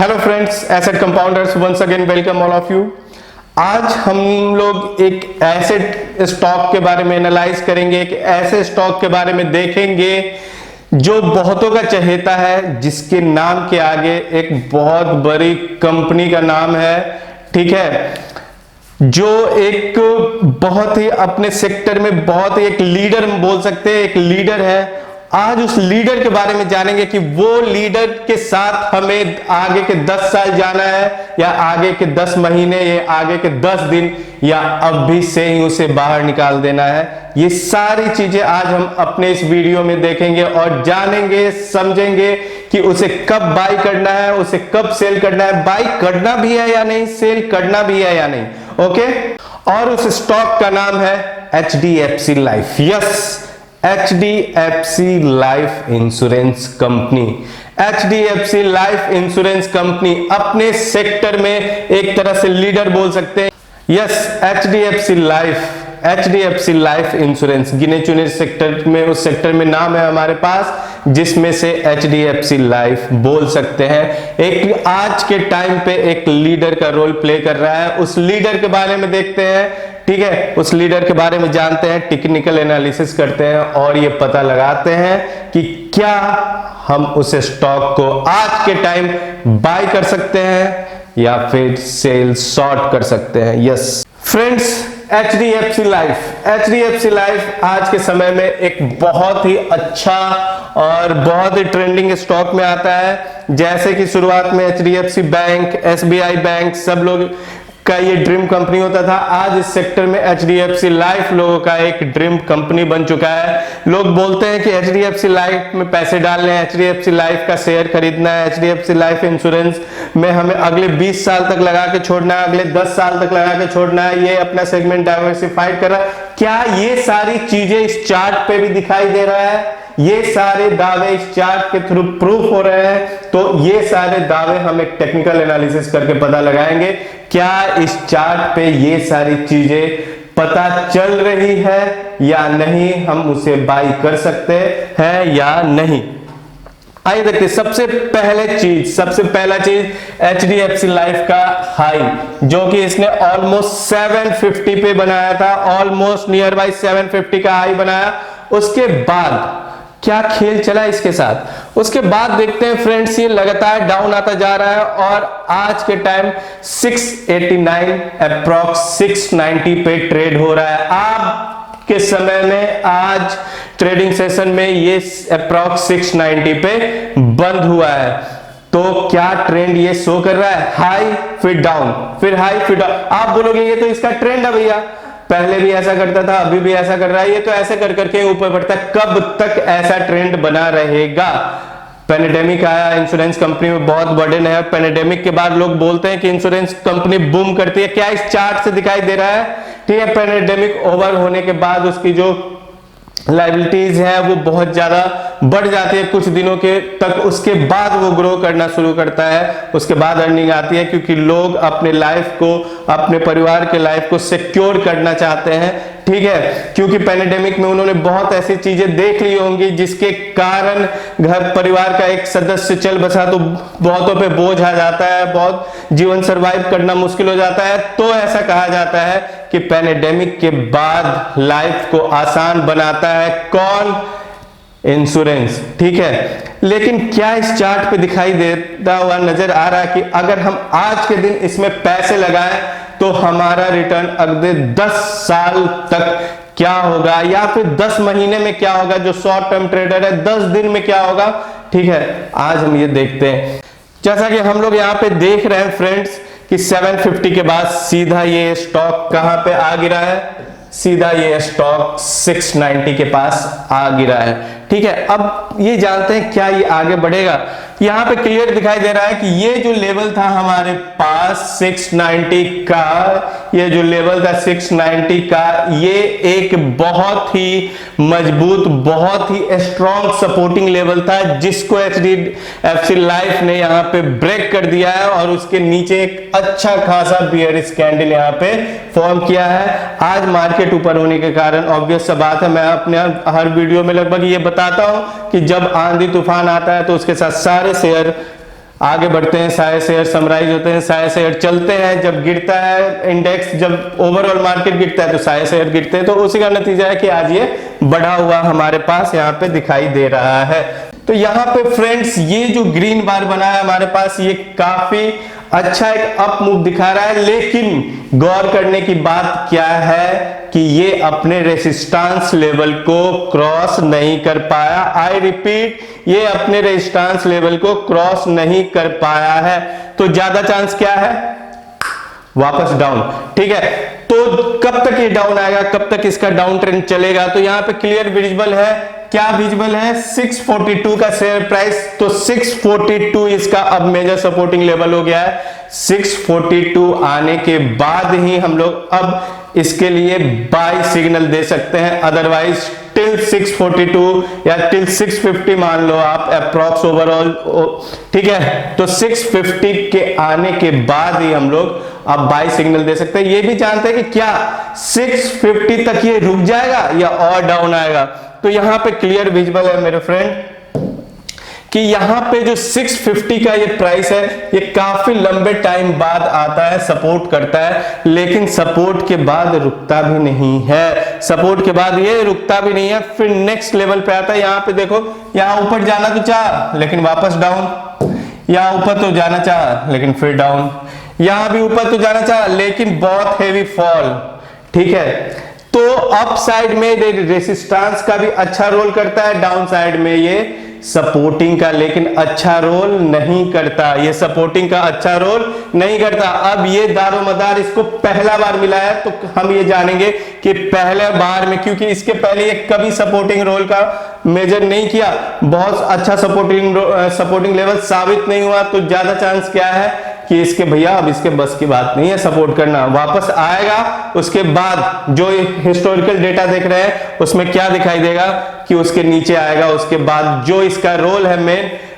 Hello friends, asset compounders once again welcome all of you. आज हम लोग एक एसेट स्टॉक के बारे में एनालाइज करेंगे, एक ऐसे स्टॉक के बारे में देखेंगे जो बहुतों का चहेता है, जिसके नाम के आगे एक बहुत बड़ी कंपनी का नाम है, ठीक है, जो एक बहुत ही अपने सेक्टर में बहुत ही एक लीडर बोल सकते हैं, एक लीडर है। आज उस लीडर के बारे में जानेंगे कि वो लीडर के साथ हमें आगे के 10 साल जाना है या आगे के 10 महीने या आगे के 10 दिन या अभी से ही उसे बाहर निकाल देना है। ये सारी चीजें आज हम अपने इस वीडियो में देखेंगे और जानेंगे, समझेंगे कि उसे कब बाई करना है, उसे कब सेल करना है, बाई करना भी है या नहीं, सेल करना भी है या नहीं। ओके, और उस स्टॉक का नाम है HDFC life. Yes, HDFC life insurance company. HDFC life insurance company अपने सेक्टर में एक तरह से लीडर बोल सकते हैं। यस, HDFC लाइफ इंश्योरेंस गिने चुने सेक्टर में, उस सेक्टर में नाम है हमारे पास, जिसमें से HDFC लाइफ बोल सकते हैं। एक आज के टाइम पे एक लीडर का रोल प्ले कर रहा है। उस लीडर के बारे में देखते हैं, ठीक है, उस लीडर के बारे में जानते हैं, टेक्निकल एनालिसिस करते हैं और ये पता लगाते हैं कि क्या हम उस स्टॉक को आज के टाइम बाय कर सकते हैं या फिर सेल शॉर्ट कर सकते हैं। यस फ्रेंड्स, HDFC लाइफ आज के समय में एक बहुत ही अच्छा और बहुत ही ट्रेंडिंग स्टॉक में आता है। जैसे कि शुरुआत में HDFC बैंक, SBI बैंक सब लोग का ये ड्रीम कंपनी होता था। आज इस सेक्टर में HDFC लाइफ लोगों का एक ड्रीम कंपनी बन चुका है। लोग बोलते हैं कि HDFC लाइफ में पैसे डालने हैं, HDFC लाइफ का शेयर खरीदना है, HDFC लाइफ इंश्योरेंस में हमें अगले 20 साल तक लगा के छोड़ना है, अगले 10 साल तक लगा के छोड़ना है, ये अपना सेगमेंट डाइवर्सिफाइड कर रहा है। क्या ये सारी चीजें इस चार्ट पे भी दिखाई दे रहा है? ये सारे दावे इस चार्ट के थ्रू प्रूफ हो रहे हैं। तो ये सारे दावे हम एक टेक्निकल एनालिसिस करके पता लगाएंगे, क्या इस चार्ट पे ये सारी चीजें पता चल रही है या नहीं, हम उसे बाई कर सकते हैं या नहीं। आइए देखते, सबसे पहला चीज HDFC लाइफ का हाई, जो कि इसने ऑलमोस्ट 750 पे बनाया था, ऑलमोस्ट नियर बाई 750 का हाई बनाया। उसके बाद क्या खेल चला इसके साथ, उसके बाद देखते हैं फ्रेंड्स, ये लगातार डाउन आता जा रहा है और आज के टाइम 689 अप्रॉक्स 690 पे ट्रेड हो रहा है। आज के समय में, आज ट्रेडिंग सेशन में ये अप्रॉक्स 690 पे बंद हुआ है। तो क्या ट्रेंड ये शो कर रहा है? हाई फिर डाउन, फिर हाई फिर डाउन। आप बोलोगे ये तो इसका ट्रेंड है भैया, पहले भी ऐसा करता था, अभी भी ऐसा कर रहा है, ये तो ऐसे कर करके ऊपर बढ़ता है। कब तक ऐसा ट्रेंड बना रहेगा? पैंडेमिक आया, इंश्योरेंस कंपनी में बहुत बर्डन है। पैंडेमिक के बाद लोग बोलते हैं कि इंश्योरेंस कंपनी बूम करती है। क्या इस चार्ट से दिखाई दे रहा है? ठीक है, पैंडेमिक ओवर होने के बाद उसकी जो लायबिलिटीज है वो बहुत ज्यादा बढ़ जाती है कुछ दिनों के तक, उसके बाद वो ग्रो करना शुरू करता है, उसके बाद अर्निंग आती है, क्योंकि लोग अपने लाइफ को, अपने परिवार के लाइफ को सिक्योर करना चाहते हैं। ठीक है, क्योंकि पैंडेमिक में उन्होंने बहुत ऐसी चीजें देख ली होंगी जिसके कारण घर परिवार का एक सदस्य चल बसा तो बहुतों पे बोझ आ जाता है, बहुत जीवन सरवाइव करना मुश्किल हो जाता है। तो ऐसा कहा जाता है कि पैंडेमिक के बाद लाइफ को आसान बनाता है कौन? इंश्योरेंस। ठीक है, लेकिन क्या इस चार्ट पे दिखाई देता हुआ नजर आ रहा है कि अगर हम आज के दिन इसमें पैसे लगाएं तो हमारा रिटर्न अगले 10 साल तक क्या होगा, या फिर 10 महीने में क्या होगा? जो शॉर्ट टर्म ट्रेडर है 10 दिन में क्या होगा? ठीक है, आज हम ये देखते हैं। जैसा कि हम लोग यहाँ पे देख रहे हैं फ्रेंड्स कि 750 के बाद सीधा ये स्टॉक कहां पे आ गिरा है? सीधा ये स्टॉक 690 के पास आ गिरा है। ठीक है, अब ये जानते हैं क्या ये आगे बढ़ेगा। यहां पे क्लियर दिखाई दे रहा है कि ये जो लेवल था हमारे पास 690 का, ये जो लेवल था 690 का, ये एक बहुत ही मजबूत, बहुत ही स्ट्रॉन्ग सपोर्टिंग लेवल था, जिसको HDFC लाइफ ने यहाँ पे ब्रेक कर दिया है और उसके नीचे एक अच्छा खासा बियरिश कैंडल यहाँ पे फॉर्म किया है। आज मार्केट ऊपर होने के कारण ऑब्वियस सा बात है, मैं अपने हर वीडियो में लगभग ये बताता हूं कि जब आंधी तूफान आता है तो उसके साथ सारे शेयर आगे बढ़ते हैं, सारे शेयर समराइज होते हैं, सारे शेयर चलते हैं। जब गिरता है इंडेक्स, जब ओवरऑल मार्केट गिरता है तो सारे शेयर गिरते हैं। तो उसी का नतीजा है कि आज ये बढ़ा हुआ हमारे पास यहाँ पे दिखाई दे रहा है। तो यहाँ पे फ्रेंड्स ये जो ग्रीन बार बना है हमारे पास, ये काफी अच्छा एक अप मूव दिखा रहा है, लेकिन गौर करने की बात क्या है कि ये अपने रेजिस्टेंस लेवल को क्रॉस नहीं कर पाया। आई रिपीट, ये अपने रेजिस्टेंस लेवल को क्रॉस नहीं कर पाया है। तो ज्यादा चांस क्या है, वापस डाउन। ठीक है, तो कब तक ये डाउन आएगा, कब तक इसका डाउन ट्रेंड चलेगा? तो यहां पे क्लियर विजिबल है, क्या विजिबल है, 642 का शेयर प्राइस। तो 642 इसका अब मेजर सपोर्टिंग लेवल हो गया है। 642 आने के बाद ही हम लोग अब इसके लिए बाय सिग्नल दे सकते हैं, अदरवाइज टिल 642 या टिल 650 मान लो आप अप्रॉक्स ओवरऑल। ठीक है, तो 650 के आने के बाद ही हम लोग अब बाय सिग्नल दे सकते हैं। ये भी जानते हैं कि क्या 650 तक ये रुक जाएगा या और डाउन आएगा। तो यहां पे क्लियर विजिबल है मेरे फ्रेंड कि यहां पे जो 650 का ये प्राइस है, ये काफी लंबे टाइम बाद आता है, सपोर्ट करता है, लेकिन सपोर्ट के बाद रुकता भी नहीं है। सपोर्ट के बाद ये रुकता भी नहीं है, फिर नेक्स्ट लेवल पे आता है। यहां पे देखो, यहां ऊपर जाना तो चाह लेकिन वापस डाउन, यहां ऊपर तो जाना चाह लेकिन फिर डाउन, यहां भी ऊपर तो जाना चाह लेकिन बहुत हेवी फॉल। ठीक है, तो अप साइड में रेसिस्टेंस का भी अच्छा रोल करता है, डाउन साइड में ये सपोर्टिंग का लेकिन अच्छा रोल नहीं करता। ये सपोर्टिंग का अच्छा रोल नहीं करता। अब ये दारोमदार इसको पहला बार मिला है, तो हम ये जानेंगे कि पहले बार में, क्योंकि इसके पहले ये कभी सपोर्टिंग रोल का मेजर नहीं किया, बहुत अच्छा सपोर्टिंग लेवल साबित नहीं हुआ, तो ज्यादा चांस क्या है कि इसके भैया अब इसके बस की बात नहीं है सपोर्ट करना, वापस आएगा। उसके बाद जो हिस्टोरिकल डेटा देख रहे हैं उसमें क्या दिखाई देगा कि उसके नीचे आएगा। उसके बाद जो इसका रोल है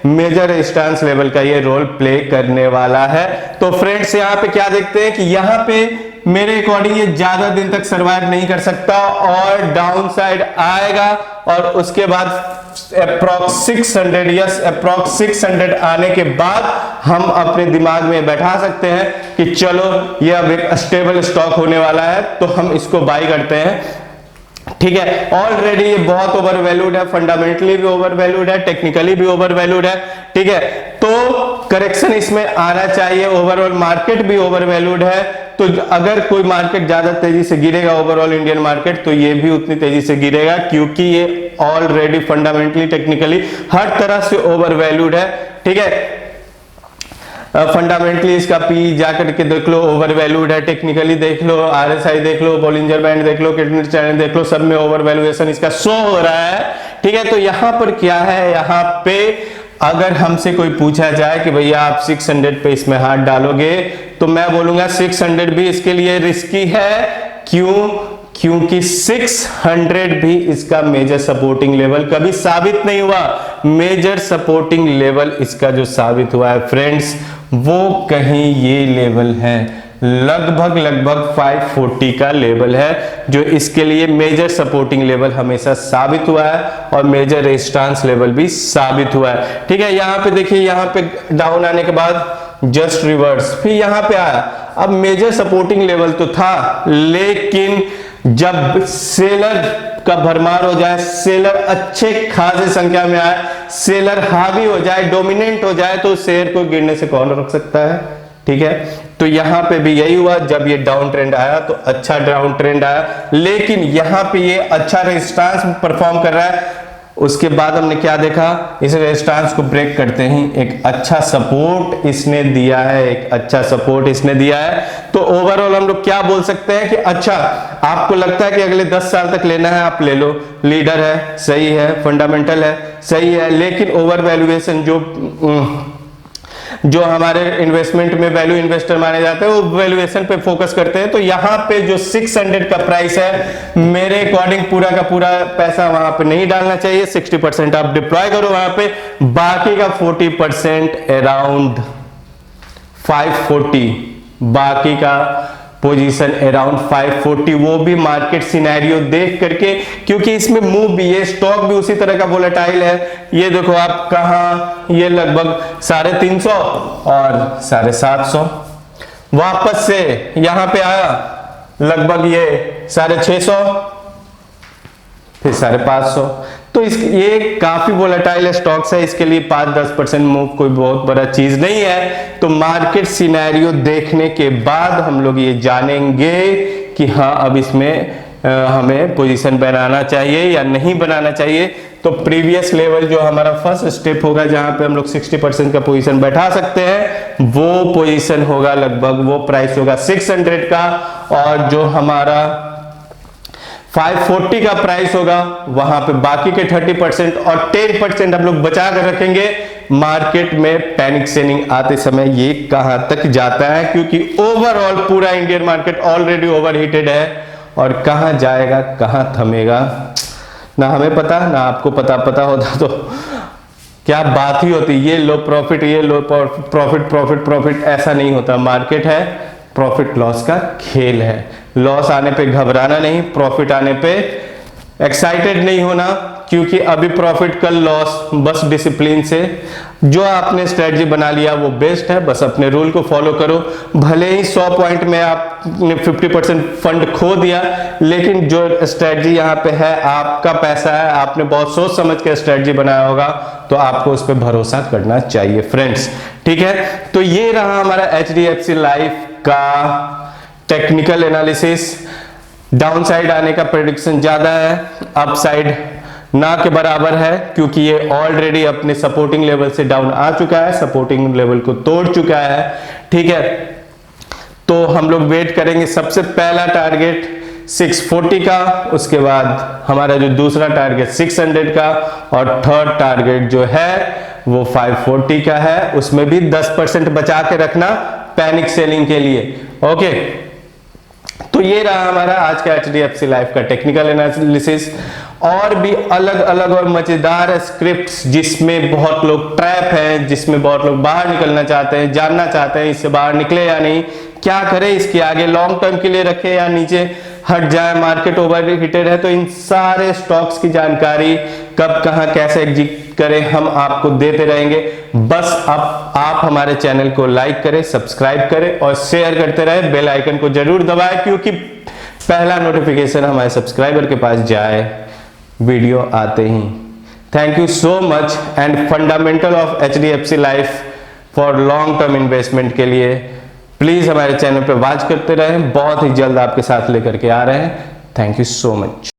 मेजर रेजिस्टेंस लेवल का ये रोल प्ले करने वाला है। तो फ्रेंड्स यहाँ पे क्या देखते हैं कि यहाँ पे मेरे अकॉर्डिंग ये ज्यादा दिन तक सर्वाइव नहीं कर सकता और डाउन साइड आएगा और उसके बाद अप्रॉक्स 600 आने के बाद हम अपने दिमाग में बैठा सकते हैं कि चलो ये अब एक स्टेबल स्टॉक होने वाला है, तो हम इसको बाय करते हैं। ठीक है, ऑलरेडी ये बहुत ओवर वैल्यूड है, फंडामेंटली भी ओवर वैल्यूड है, टेक्निकली भी ओवर वैल्यूड है। ठीक है, तो करेक्शन इसमें आना चाहिए। ओवरऑल मार्केट भी ओवर वैल्यूड है, तो अगर कोई मार्केट ज्यादा तेजी से गिरेगा, ओवरऑल इंडियन मार्केट, तो ये भी उतनी तेजी से गिरेगा, क्योंकि ये ऑलरेडी फंडामेंटली टेक्निकली हर तरह से ओवर वैल्यूड है। ठीक है, फंडामेंटली इसका पी जाकर के देख लो ओवर वैल्यूड है, टेक्निकली देख लो, आरएसआई देख लो, बॉलिंजर बैंड देख लो, किडनी चैनल देख लो, सब में ओवर वैल्यूएशन इसका शो हो रहा है। ठीक है, तो यहां पर क्या है, यहां पे अगर हमसे कोई पूछा जाए कि भैया आप 600 पे इसमें हाथ डालोगे, तो मैं बोलूंगा 600 भी इसके लिए रिस्की है। क्यों? क्योंकि 600 भी इसका मेजर सपोर्टिंग लेवल कभी साबित नहीं हुआ। मेजर सपोर्टिंग लेवल इसका जो साबित हुआ है फ्रेंड्स, वो कहीं ये लेवल है, लगभग 540 का लेवल है, जो इसके लिए मेजर सपोर्टिंग लेवल हमेशा साबित हुआ है और मेजर रेजिस्टेंस लेवल भी साबित हुआ है। ठीक है, यहां पे देखिए, यहां पे डाउन आने के बाद जस्ट रिवर्स, फिर यहां पे आया। अब मेजर सपोर्टिंग लेवल तो था, लेकिन जब सेलर का भरमार हो जाए, सेलर अच्छे खासे संख्या में आए, सेलर हावी हो जाए, डोमिनेंट हो जाए, तो शेयर को गिरने से कौन रोक सकता है। ठीक है, तो यहां पे भी यही हुआ, जब ये डाउन ट्रेंड आया तो अच्छा डाउन ट्रेंड आया, लेकिन यहां पे ये अच्छा रेजिस्टेंस परफॉर्म कर रहा है। उसके बाद हमने क्या देखा, इस रेजिस्टेंस को ब्रेक करते ही एक अच्छा सपोर्ट इसने दिया है, एक अच्छा सपोर्ट इसने दिया है। तो ओवरऑल हम लोग क्या बोल सकते हैं कि अच्छा, आपको लगता है कि अगले 10 साल तक लेना है, आप ले लो, लीडर है, सही है, फंडामेंटल है, सही है, लेकिन ओवर वैल्यूएशन जो हमारे इन्वेस्टमेंट में वैल्यू इन्वेस्टर माने जाते हैं, वो वैल्यूएशन पे फोकस करते हैं। तो यहाँ पे जो 600 का प्राइस है, मेरे अकॉर्डिंग पूरा का पूरा पैसा वहां पे नहीं डालना चाहिए। 60% आप डिप्लॉय करो वहां पे, बाकी का 40% अराउंड 540, बाकी का पोजीशन अराउंड 540, वो भी मार्केट सिनेरियो देख करके, क्योंकि इसमें मूव भी है, स्टॉक भी उसी तरह का वोलेटाइल है। ये देखो आप कहाँ, ये लगभग 350 और 750, वापस से यहां पे आया लगभग ये 650, फिर 550। तो ये काफी वोलेटाइल स्टॉक्स है, इसके लिए 5-10% मूव कोई बहुत बड़ा चीज नहीं है। तो मार्केट सिनेरियो देखने के बाद हम लोग ये जानेंगे कि हाँ अब इसमें हमें पोजीशन बनाना चाहिए या नहीं बनाना चाहिए। तो प्रीवियस लेवल जो हमारा फर्स्ट स्टेप होगा, जहां पे हम लोग 60% का पोजीशन बैठा सकते हैं, वो पोजीशन होगा लगभग, वो प्राइस होगा 600 का, और जो हमारा 540 का प्राइस होगा वहां पे बाकी के 30% और 10% हम लोग बचा कर रखेंगे। मार्केट में पैनिक सेलिंग आते समय ये कहां तक जाता है, क्योंकि ओवरऑल पूरा इंडियन मार्केट ऑलरेडी ओवरहीटेड है, और कहां जाएगा कहां थमेगा ना हमें पता ना आपको पता होता तो क्या बात ही होती। ये लो प्रॉफिट, ये लो प्रॉफिट, ऐसा नहीं होता। मार्केट है, प्रॉफिट लॉस का खेल है। लॉस आने पे घबराना नहीं, प्रॉफिट आने पे एक्साइटेड नहीं होना, क्योंकि अभी प्रॉफिट कल लॉस, बस डिसिप्लिन से जो आपने स्ट्रेटजी बना लिया वो बेस्ट है। बस अपने रूल को फॉलो करो, भले ही 100 पॉइंट में आपने 50% फंड खो दिया, लेकिन जो स्ट्रेटजी यहाँ पे है, आपका पैसा है, आपने बहुत सोच समझ के स्ट्रेटजी बनाया होगा, तो आपको उस पर भरोसा करना चाहिए फ्रेंड्स, ठीक है। तो ये रहा हमारा HDFC लाइफ का टेक्निकल एनालिसिस। डाउन साइड आने का प्रेडिक्शन ज्यादा है, अप साइड ना के बराबर है, क्योंकि ये ऑलरेडी अपने सपोर्टिंग लेवल से डाउन आ चुका है, सपोर्टिंग लेवल को तोड़ चुका है, ठीक है। तो हम लोग वेट करेंगे सबसे पहला टारगेट 640 का, उसके बाद हमारा जो दूसरा टारगेट 600 का, और थर्ड टारगेट जो है वो 540 का है। उसमें भी 10% बचा के रखना पैनिक सेलिंग के लिए, ओके। तो ये रहा हमारा आज का HDFC लाइफ का टेक्निकल एनालिसिस। और भी अलग अलग और मजेदार स्क्रिप्ट्स जिसमें बहुत लोग ट्रैप हैं, जिसमें बहुत लोग बाहर निकलना चाहते हैं, जानना चाहते हैं इससे बाहर निकले या नहीं, क्या करें इसके आगे, लॉन्ग टर्म के लिए रखें या नीचे हट जाए, मार्केट ओवरहीटेड है, तो इन सारे स्टॉक्स की जानकारी कब कहां कैसे एग्जिट करें हम आपको देते रहेंगे। बस आप हमारे चैनल को लाइक करें, सब्सक्राइब करें और शेयर करते रहे, बेल आइकन को जरूर दबाएं, क्योंकि पहला नोटिफिकेशन हमारे सब्सक्राइबर के पास जाए वीडियो आते ही। Thank you so much. And fundamental of HDFC life for long term investment के लिए प्लीज हमारे चैनल पर वॉच करते रहें, बहुत ही जल्द आपके साथ लेकर के आ रहे हैं। Thank you so much.